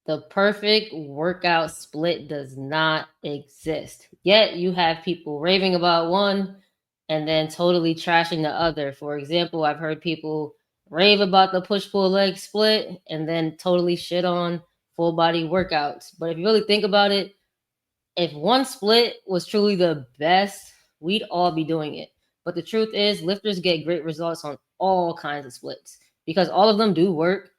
The perfect workout split does not exist. Yet you have people raving about one and then totally trashing the other. For example, I've heard people rave about the push pull leg split and then totally shit on full body workouts. But if you really think about it, if one split was truly the best, we'd all be doing it. But the truth is, lifters get great results on all kinds of splits because all of them do work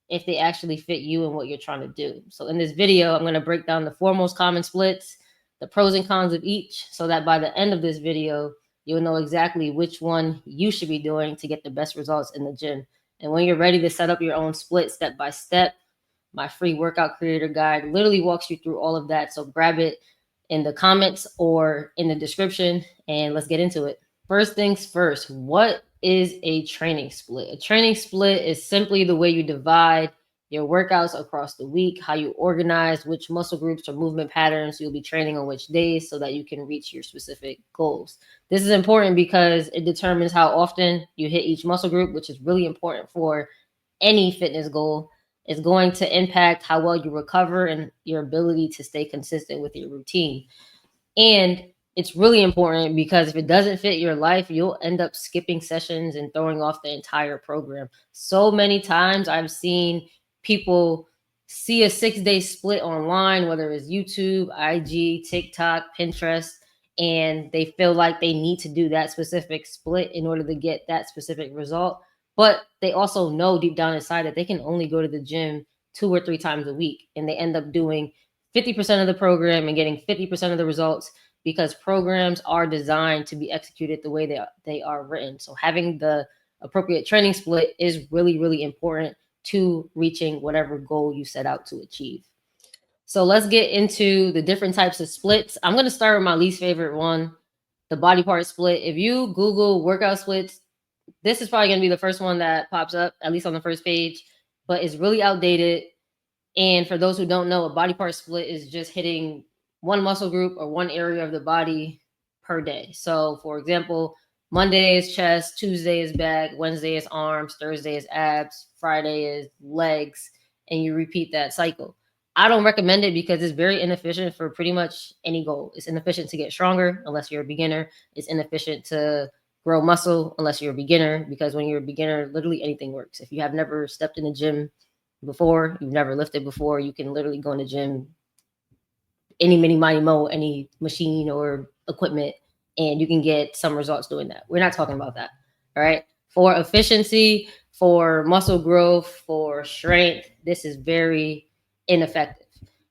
if they actually fit you and what you're trying to do. So in this video, I'm going to break down the four most common splits, the pros and cons of each, so that by the end of this video, you'll know exactly which one you should be doing to get the best results in the gym. And when you're ready to set up your own split step by step, my free workout creator guide literally walks you through all of that. So grab it in the comments or in the description and let's get into it. First things first, what is a training split? A training split is simply the way you divide your workouts across the week, how you organize which muscle groups or movement patterns you'll be training on which days so that you can reach your specific goals. This is important because it determines how often you hit each muscle group, which is really important for any fitness goal. It's going to impact how well you recover and your ability to stay consistent with your routine. And it's really important because if it doesn't fit your life, you'll end up skipping sessions and throwing off the entire program. So many times I've seen people see a 6-day split online, whether it's YouTube, IG, TikTok, Pinterest, and they feel like they need to do that specific split in order to get that specific result. But they also know deep down inside that they can only go to the gym 2 or 3 times a week, and they end up doing 50% of the program and getting 50% of the results because programs are designed to be executed the way they are written. So having the appropriate training split is really, really important to reaching whatever goal you set out to achieve. So let's get into the different types of splits. I'm going to start with my least favorite one, the body part split. If you Google workout splits, this is probably going to be the first one that pops up, at least on the first page, but it's really outdated. And for those who don't know, a body part split is just hitting one muscle group or one area of the body per day. So, for example, Monday is chest, Tuesday is back, Wednesday is arms, Thursday is abs, Friday is legs, and you repeat that cycle. I don't recommend it because it's very inefficient for pretty much any goal. It's inefficient to get stronger unless you're a beginner. It's inefficient to grow muscle unless you're a beginner because when you're a beginner, literally anything works. If you have never stepped in the gym before, you've never lifted before, you can literally go in the gym, any mini mighty mo, any machine or equipment, and you can get some results doing that. We're not talking about that. All right. For efficiency, for muscle growth, for strength, this is very ineffective.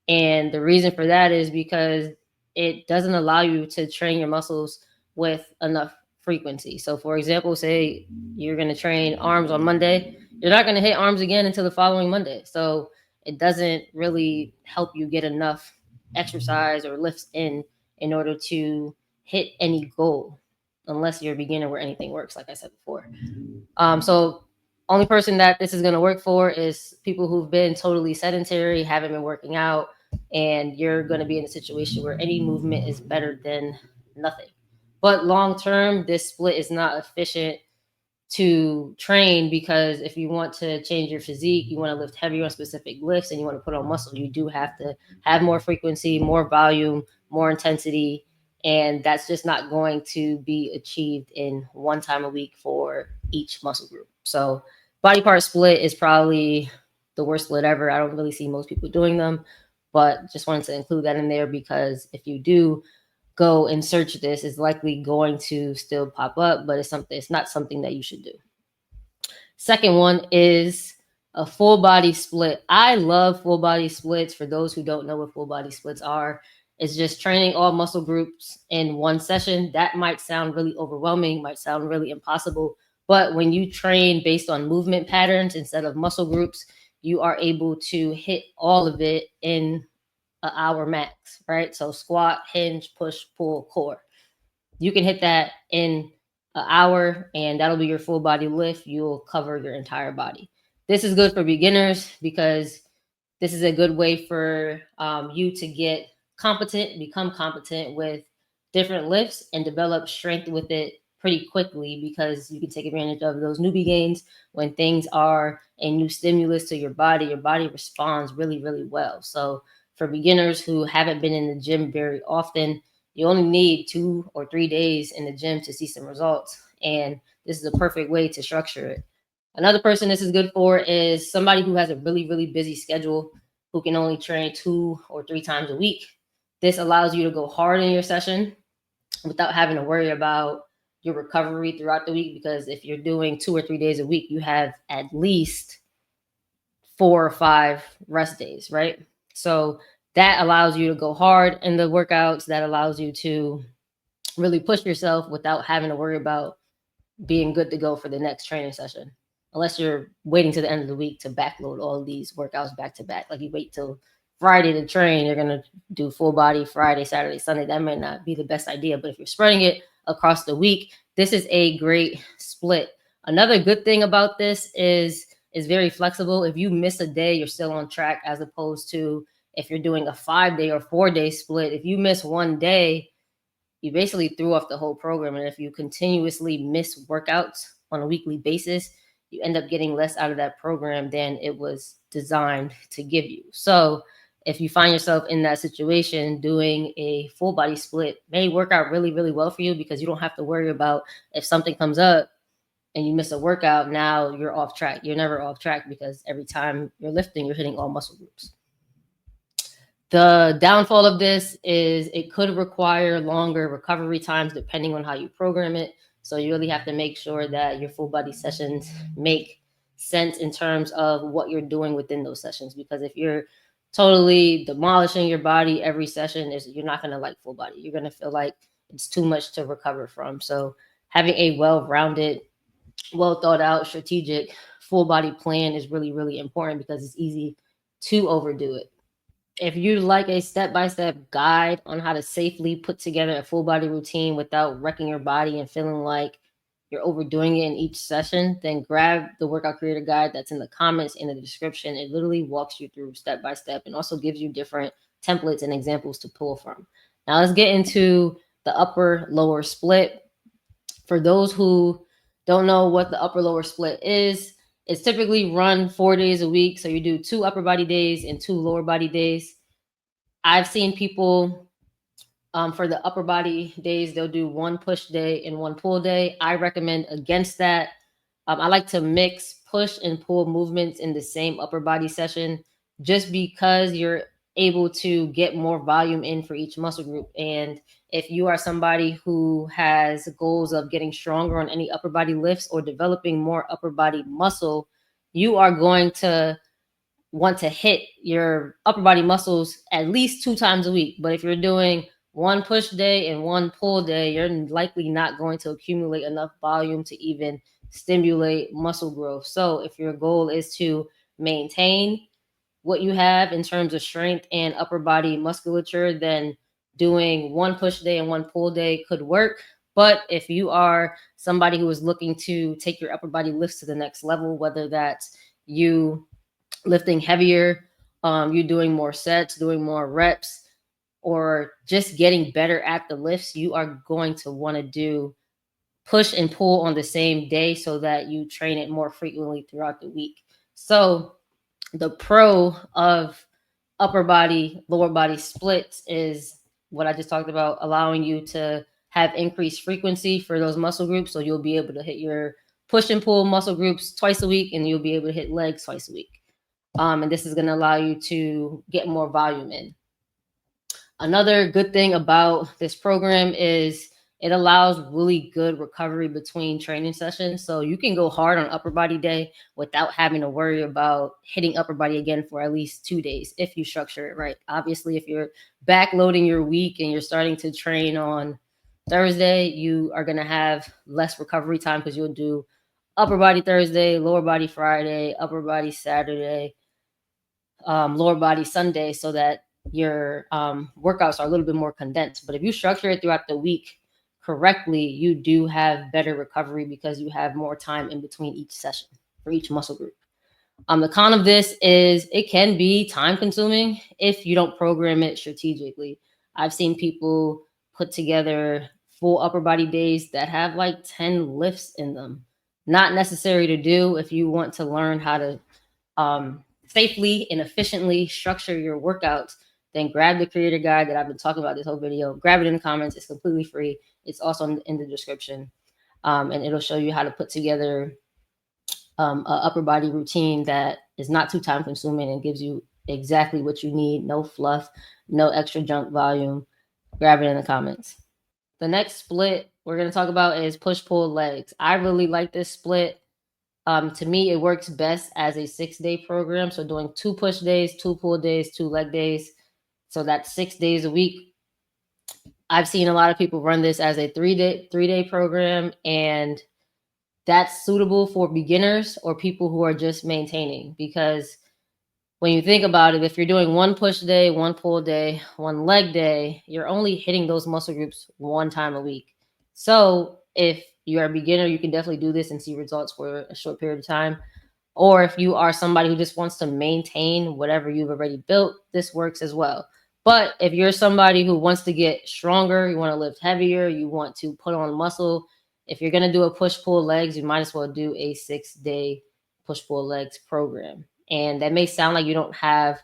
And the reason for that is because it doesn't allow you to train your muscles with enough frequency. So, for example, say you're going to train arms on Monday, you're not going to hit arms again until the following Monday. So, it doesn't really help you get enough exercise or lifts in order to hit any goal unless you're a beginner where anything works, like I said before. So only person that this is going to work for is people who've been totally sedentary, haven't been working out, and you're going to be in a situation where any movement is better than nothing. But long term, this split is not efficient to train because if you want to change your physique, you want to lift heavier on specific lifts, and you want to put on muscle, you do have to have more frequency, more volume, more intensity, and that's just not going to be achieved in one time a week for each muscle group. So body part split is probably the worst split ever. I don't really see most people doing them, but just wanted to include that in there because if you do go and search this, is likely going to still pop up, but it's not something that you should do. Second one is a full body split. I love full body splits. For those who don't know what full body splits are, it's just training all muscle groups in one session. That might sound really overwhelming, might sound really impossible, but when you train based on movement patterns instead of muscle groups, you are able to hit all of it in an hour max, right? So squat, hinge, push, pull, core. You can hit that in an hour and that'll be your full body lift. You'll cover your entire body. This is good for beginners because this is a good way for you to become competent with different lifts and develop strength with it pretty quickly because you can take advantage of those newbie gains. When things are a new stimulus to your body responds really, really well. So for beginners who haven't been in the gym very often, you only need 2 or 3 days in the gym to see some results. And this is a perfect way to structure it. Another person this is good for is somebody who has a really, really busy schedule, who can only train 2 or 3 times a week. This allows you to go hard in your session without having to worry about your recovery throughout the week. Because if you're doing 2 or 3 days a week, you have at least 4 or 5 rest days, right? So that allows you to go hard in the workouts. That allows you to really push yourself without having to worry about being good to go for the next training session. Unless you're waiting to the end of the week to backload all of these workouts back to back. Like you wait till Friday to train, you're gonna do full body Friday, Saturday, Sunday. That might not be the best idea. But if you're spreading it across the week, this is a great split. Another good thing about this is very flexible. If you miss a day, you're still on track, as opposed to if you're doing a 5 day or 4 day split. If you miss one day, you basically threw off the whole program. And if you continuously miss workouts on a weekly basis, you end up getting less out of that program than it was designed to give you. So if you find yourself in that situation, doing a full body split may work out really, really well for you, because you don't have to worry about if something comes up and you miss a workout, now you're off track. You're never off track, because every time you're lifting, you're hitting all muscle groups. The downfall of this is it could require longer recovery times depending on how you program it. So you really have to make sure that your full body sessions make sense in terms of what you're doing within those sessions. Because if you're totally demolishing your body every session, you're not going to like full body. You're going to feel like it's too much to recover from. So having a well-rounded, well thought out, strategic full body plan is really, really important, because it's easy to overdo it. If you'd like a step-by-step guide on how to safely put together a full body routine without wrecking your body and feeling like you're overdoing it in each session, then grab the workout creator guide that's in the comments in the description. It literally walks you through step by step and also gives you different templates and examples to pull from. Now let's get into the upper lower split. For those who don't know what the upper lower split is, it's typically run 4 days a week. So you do 2 upper body days and 2 lower body days. I've seen people, for the upper body days, they'll do 1 push day and 1 pull day. I recommend against that. I like to mix push and pull movements in the same upper body session, just because you're able to get more volume in for each muscle group. And if you are somebody who has goals of getting stronger on any upper body lifts or developing more upper body muscle, you are going to want to hit your upper body muscles at least 2 times a week. But if you're doing 1 push day and 1 pull day, you're likely not going to accumulate enough volume to even stimulate muscle growth. So if your goal is to maintain what you have in terms of strength and upper body musculature, then doing 1 push day and 1 pull day could work. But if you are somebody who is looking to take your upper body lifts to the next level, whether that's you lifting heavier, you doing more sets, doing more reps, or just getting better at the lifts, you are going to want to do push and pull on the same day so that you train it more frequently throughout the week. So the pro of upper body, lower body splits is what I just talked about, allowing you to have increased frequency for those muscle groups. So you'll be able to hit your push and pull muscle groups twice a week, and you'll be able to hit legs twice a week. And this is going to allow you to get more volume in. Another good thing about this program is it allows really good recovery between training sessions. So you can go hard on upper body day without having to worry about hitting upper body again for at least 2 days if you structure it right. Obviously, if you're backloading your week and you're starting to train on Thursday, you are going to have less recovery time, because you'll do upper body Thursday, lower body Friday, upper body Saturday, lower body Sunday, so that your workouts are a little bit more condensed. But if you structure it throughout the week correctly, you do have better recovery because you have more time in between each session for each muscle group. The con of this is it can be time consuming if you don't program it strategically. I've seen people put together full upper body days that have like 10 lifts in them. Not necessary to do if you want to learn how to safely and efficiently structure your workouts. Then grab the creator guide that I've been talking about this whole video. Grab it in the comments. It's completely free. It's also in the description. And it'll show you how to put together a upper body routine that is not too time consuming and gives you exactly what you need. No fluff, no extra junk volume. Grab it in the comments. The next split we're going to talk about is push pull legs. I really like this split. To me, it works best as a 6-day program. So doing 2 push days, 2 pull days, 2 leg days. So that's 6 days a week. I've seen a lot of people run this as a 3-day program, and that's suitable for beginners or people who are just maintaining. Because when you think about it, if you're doing 1 push day, 1 pull day, 1 leg day, you're only hitting those muscle groups 1 time a week. So if you're a beginner, you can definitely do this and see results for a short period of time. Or if you are somebody who just wants to maintain whatever you've already built, this works as well. But if you're somebody who wants to get stronger, you want to lift heavier, you want to put on muscle, if you're going to do a push pull legs, you might as well do a 6-day push pull legs program. And that may sound like you don't have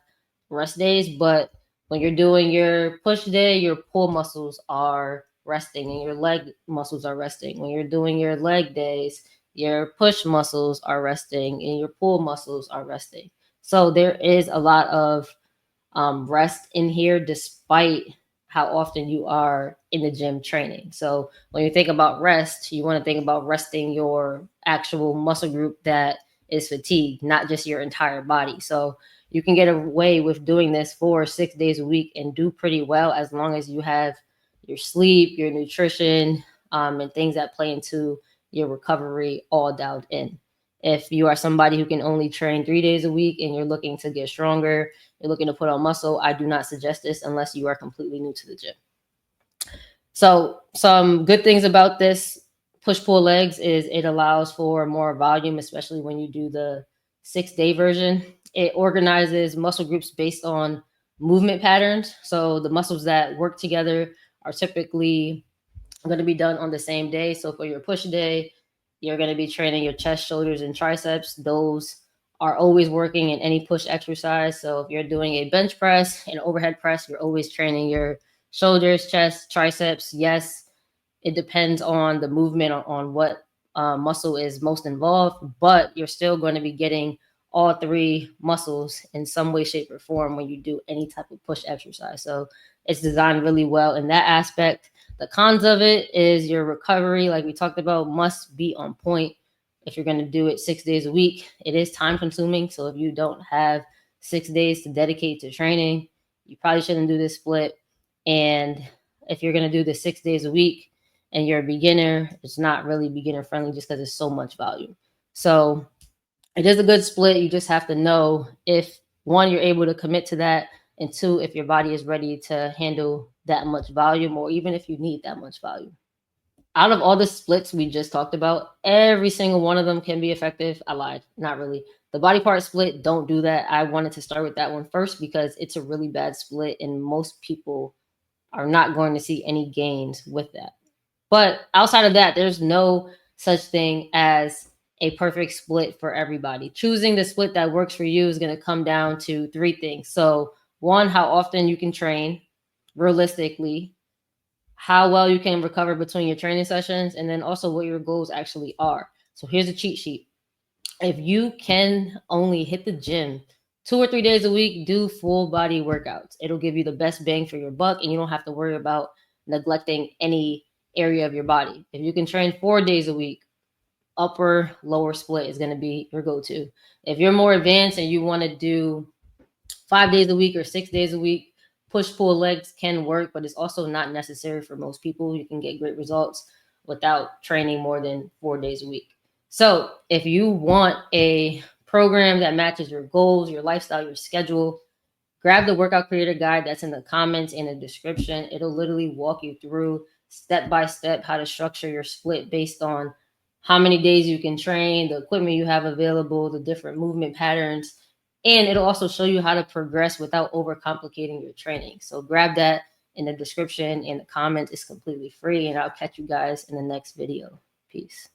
rest days, but when you're doing your push day, your pull muscles are resting and your leg muscles are resting. When you're doing your leg days, your push muscles are resting and your pull muscles are resting. So there is a lot of rest in here despite how often you are in the gym training. So when you think about rest, you want to think about resting your actual muscle group that is fatigued, not just your entire body. So you can get away with doing this for 6 days a week and do pretty well as long as you have your sleep, your nutrition, and things that play into your recovery all dialed in. If you are somebody who can only train 3 days a week and you're looking to get stronger, you're looking to put on muscle, I do not suggest this unless you are completely new to the gym. So some good things about this push-pull legs is it allows for more volume, especially when you do the 6-day version. It organizes muscle groups based on movement patterns. So the muscles that work together are typically going to be done on the same day. So for your push day, you're going to be training your chest, shoulders, and triceps. Those are always working in any push exercise. So if you're doing a bench press and overhead press, you're always training your shoulders, chest, triceps. Yes, it depends on the movement on what muscle is most involved, but you're still going to be getting all 3 muscles in some way, shape, or form when you do any type of push exercise. So it's designed really well in that aspect. The cons of it is your recovery, like we talked about, must be on point. If you're going to do it 6 days a week, it is time consuming. So if you don't have 6 days to dedicate to training, you probably shouldn't do this split. And if you're going to do this 6 days a week and you're a beginner, it's not really beginner friendly just because there's so much volume. So it is a good split. You just have to know if, 1, you're able to commit to that, and 2, if your body is ready to handle that much volume, or even if you need that much volume. Out of all the splits we just talked about, every single one of them can be effective. I lied, not really. The body part split, don't do that. I wanted to start with that one first because it's a really bad split, and most people are not going to see any gains with that. But outside of that, there's no such thing as a perfect split for everybody. Choosing the split that works for you is going to come down to 3 things. So, 1, how often you can train realistically, how well you can recover between your training sessions, and then also what your goals actually are. So, here's a cheat sheet. If you can only hit the gym 2 or 3 days a week, do full body workouts. It'll give you the best bang for your buck, and you don't have to worry about neglecting any area of your body. If you can train 4 days a week, upper lower split is going to be your go-to. If you're more advanced and you want to do 5 days a week or 6 days a week, push pull legs can work, but it's also not necessary for most people. You can get great results without training more than 4 days a week. So if you want a program that matches your goals, your lifestyle, your schedule, grab the workout creator guide that's in the comments and the description. It'll literally walk you through step by step how to structure your split based on how many days you can train, the equipment you have available, the different movement patterns, and it'll also show you how to progress without overcomplicating your training. So grab that in the description, in the comments. It's completely free, and I'll catch you guys in the next video. Peace.